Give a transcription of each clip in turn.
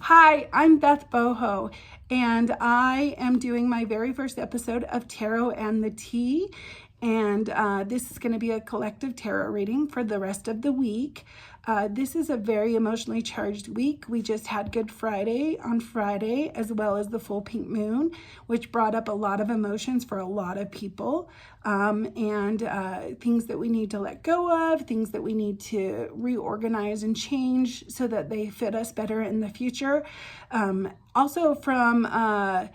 Hi, I'm Beth Boho, and I am doing my very first episode of Tarot and the Tea. And this is going to be a collective tarot reading for the rest of the week. This is a very emotionally charged week. We just had Good Friday on Friday, as well as the full pink moon, which brought up a lot of emotions for a lot of people, and things that we need to let go of, things that we need to reorganize and change so that they fit us better in the future. Also from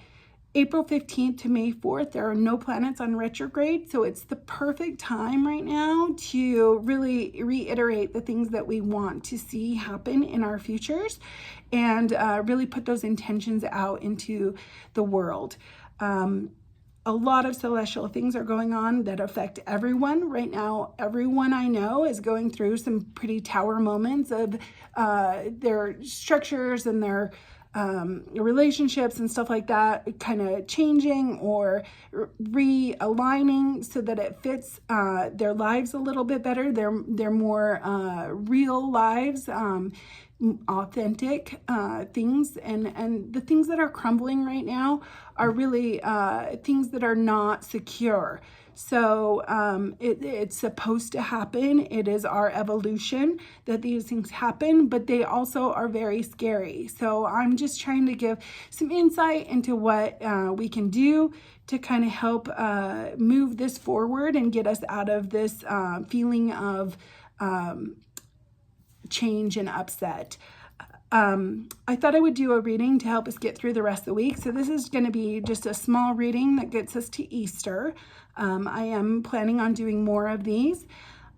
April 15th to May 4th, there are no planets on retrograde, so it's the perfect time right now to really reiterate the things that we want to see happen in our futures and really put those intentions out into the world. A lot of celestial things are going on that affect everyone. Right now, everyone I know is going through some pretty tower moments of their structures and their relationships and stuff like that kind of changing or realigning so that it fits their lives a little bit better. They're more real lives, authentic things, and the things that are crumbling right now are really things that are not secure. So it's supposed to happen. It is our evolution that these things happen, but they also are very scary. So I'm just trying to give some insight into what we can do to kind of help move this forward and get us out of this feeling of change and upset. I thought I would do a reading to help us get through the rest of the week. So this is going to be just a small reading that gets us to Easter. I am planning on doing more of these.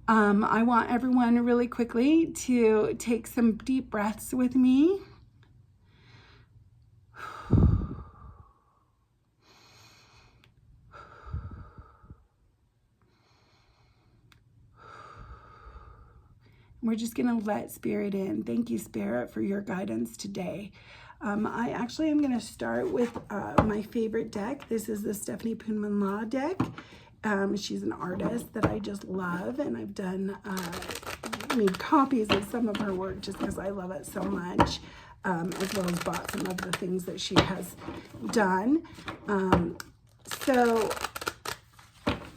I want everyone really quickly to take some deep breaths with me. We're just going to let Spirit in. Thank you, Spirit, for your guidance today. I actually am going to start with my favorite deck. This is the Stephanie Poonman Law deck. She's an artist that I just love, and I've done made copies of some of her work just because I love it so much, as well as bought some of the things that she has done. So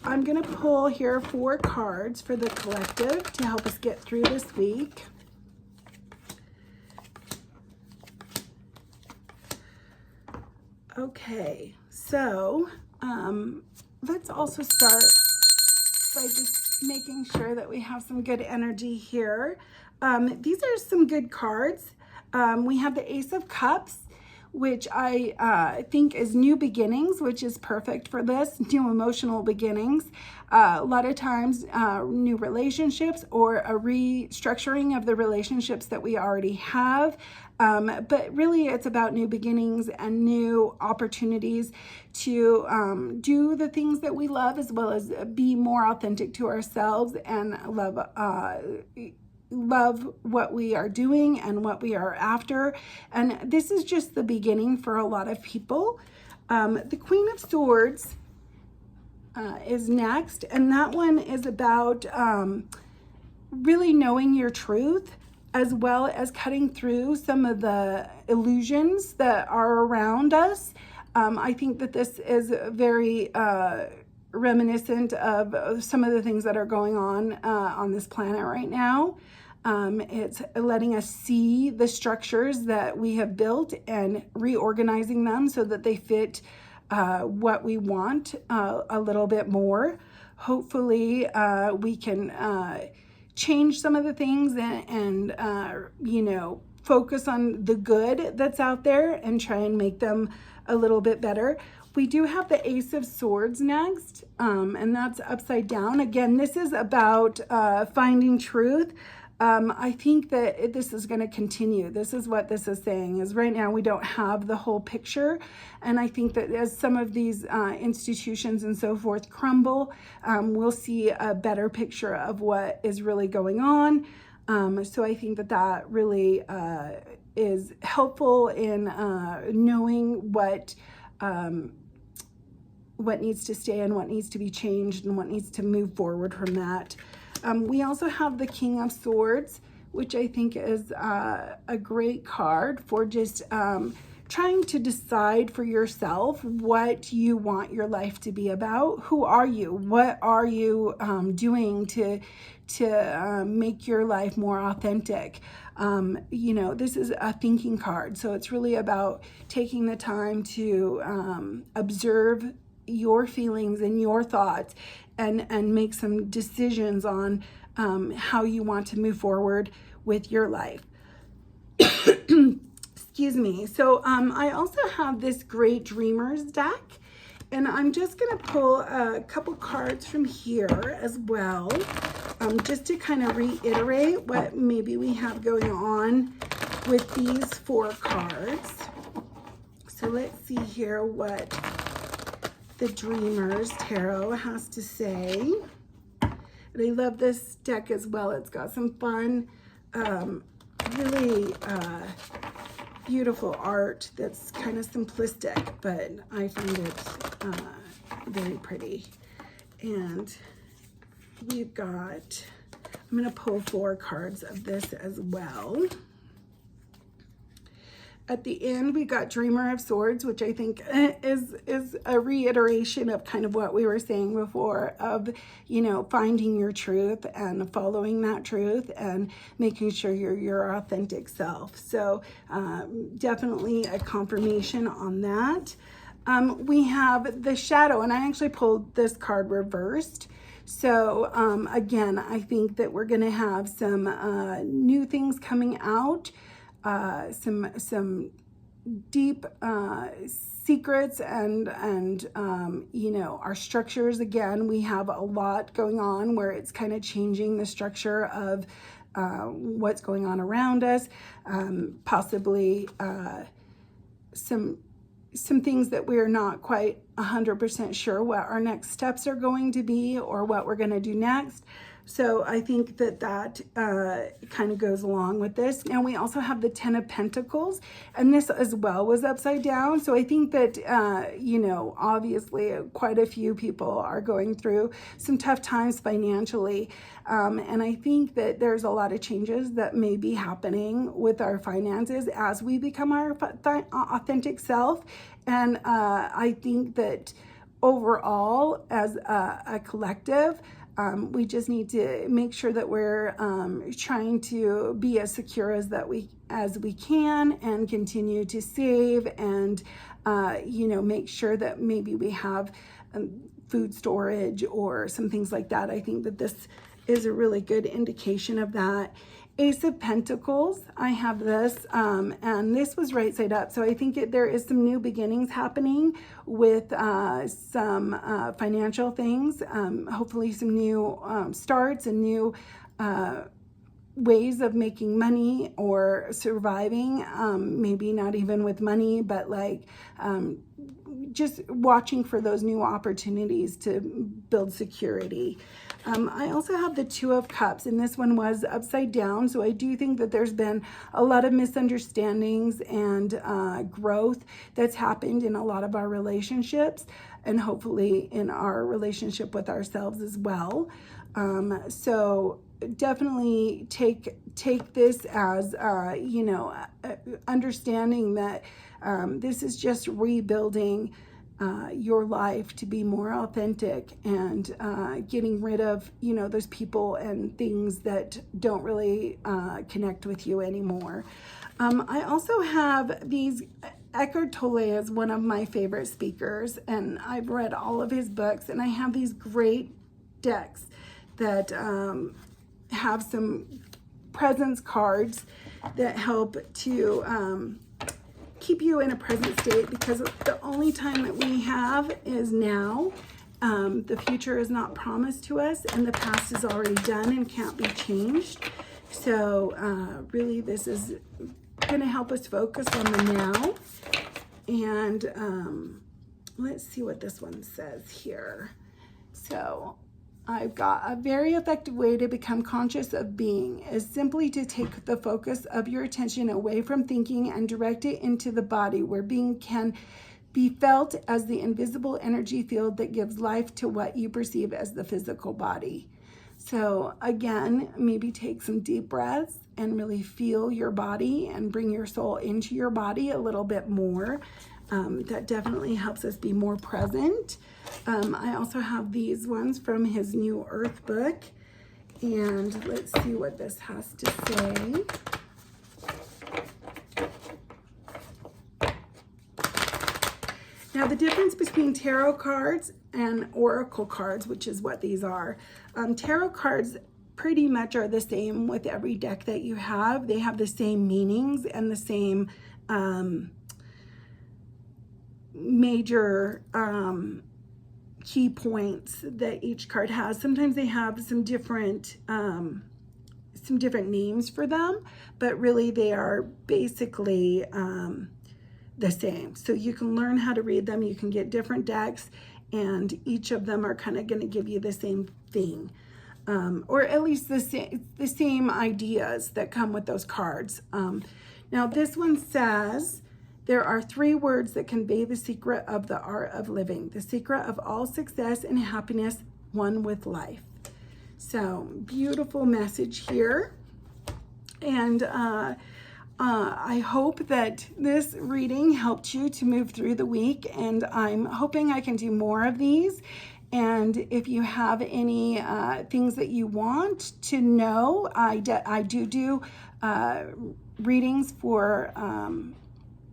I'm going to pull here 4 cards for the collective to help us get through this week. Okay, so let's also start by just making sure that we have some good energy here. These are some good cards. We have the Ace of Cups, which I think is new beginnings, which is perfect for this, new emotional beginnings. A lot of times, new relationships or a restructuring of the relationships that we already have. But really, it's about new beginnings and new opportunities to do the things that we love, as well as be more authentic to ourselves and love what we are doing and what we are after. And this is just the beginning for a lot of people. The Queen of Swords is next, and that one is about really knowing your truth, as well as cutting through some of the illusions that are around us. I think that this is very reminiscent of some of the things that are going on this planet right now. It's letting us see the structures that we have built and reorganizing them so that they fit what we want a little bit more. Hopefully, we can change some of the things and focus on the good that's out there and try and make them a little bit better. We do have the Ace of Swords next, and that's upside down. Again, this is about finding truth. I think that this is going to continue. This is what this is saying, is right now we don't have the whole picture. And I think that as some of these institutions and so forth crumble, we'll see a better picture of what is really going on. So I think that that really is helpful in knowing what needs to stay and what needs to be changed and what needs to move forward from that. We also have the King of Swords, which I think is a great card for just trying to decide for yourself what you want your life to be about. Who are you? What are you doing to make your life more authentic? You know, this is a thinking card, so it's really about taking the time to observe your feelings and your thoughts and make some decisions on how you want to move forward with your life. Excuse me. So I also have this Great Dreamers deck, and I'm just going to pull a couple cards from here as well, just to kind of reiterate what maybe we have going on with these 4 cards. So let's see here what the Dreamers Tarot has to say. And I love this deck as well. It's got some fun, really beautiful art that's kind of simplistic, but I find it very pretty. And we've got, I'm going to pull 4 cards of this as well. At the end, we got Dreamer of Swords, which I think is a reiteration of kind of what we were saying before of, you know, finding your truth and following that truth and making sure you're your authentic self. So definitely a confirmation on that. We have the Shadow, and I actually pulled this card reversed. So again, I think that we're going to have some new things coming out. Some deep secrets and you know, our structures. Again, we have a lot going on where it's kind of changing the structure of what's going on around us, possibly some things that we're not quite 100% sure what our next steps are going to be or what we're going to do next. So I think that kind of goes along with this. Now we also have the 10 of Pentacles, and this as well was upside down. So I think that, you know, obviously quite a few people are going through some tough times financially. And I think that there's a lot of changes that may be happening with our finances as we become our authentic self. And I think that overall, as a collective, we just need to make sure that we're trying to be as secure as we can and continue to save and you know, make sure that maybe we have food storage or some things like that. I think that this is a really good indication of that. Ace of Pentacles, I have this, and this was right side up. So I think there is some new beginnings happening with some financial things, hopefully some new starts and new ways of making money or surviving, maybe not even with money, but like just watching for those new opportunities to build security. I also have the 2 of Cups, and this one was upside down. So I do think that there's been a lot of misunderstandings and growth that's happened in a lot of our relationships, and hopefully in our relationship with ourselves as well. So definitely take this as, you know, understanding that this is just rebuilding your life to be more authentic and getting rid of, you know, those people and things that don't really connect with you anymore. I also have these. Eckhart Tolle is one of my favorite speakers, and I've read all of his books, and I have these great decks that have some presence cards that help to keep you in a present state, because the only time that we have is now. The future is not promised to us, and the past is already done and can't be changed. So really this is going to help us focus on the now. And let's see what this one says here. So I've got a very effective way to become conscious of being is simply to take the focus of your attention away from thinking and direct it into the body, where being can be felt as the invisible energy field that gives life to what you perceive as the physical body. So again, maybe take some deep breaths and really feel your body and bring your soul into your body a little bit more. That definitely helps us be more present. I also have these ones from his New Earth book. And let's see what this has to say. Now, the difference between tarot cards and oracle cards, which is what these are, tarot cards pretty much are the same with every deck that you have. They have the same meanings and the same major key points that each card has. Sometimes they have some different names for them, but really they are basically the same. So you can learn how to read them. You can get different decks, and each of them are kind of going to give you the same thing, or at least the same ideas that come with those cards. Now this one says, there are 3 words that convey the secret of the art of living, the secret of all success and happiness, one with life. So beautiful message here. And I hope that this reading helped you to move through the week, and I'm hoping I can do more of these. And if you have any things that you want to know, I do readings for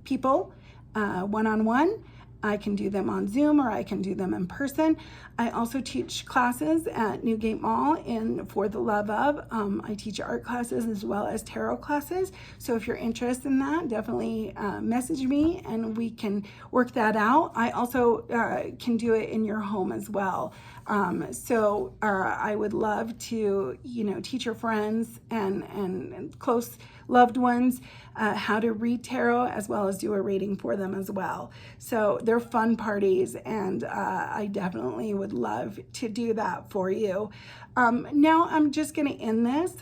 people one-on-one. I can do them on Zoom, or I can do them in person. I also teach classes at Newgate Mall in For the Love Of. I teach art classes as well as tarot classes. So if you're interested in that, definitely message me and we can work that out. I also can do it in your home as well. So I would love to, teach your friends and close loved ones how to read tarot, as well as do a reading for them as well. So they're fun parties, and I definitely would love to do that for you. Now I'm just going to end this.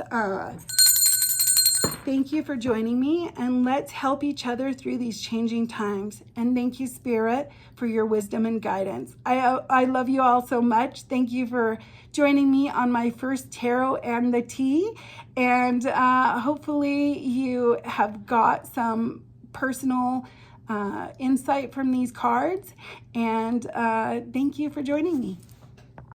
Thank you for joining me, and let's help each other through these changing times. And thank you, Spirit, for your wisdom and guidance. I love you all so much. Thank you for joining me on my first tarot and the tea. And hopefully you have got some personal insight from these cards. And thank you for joining me.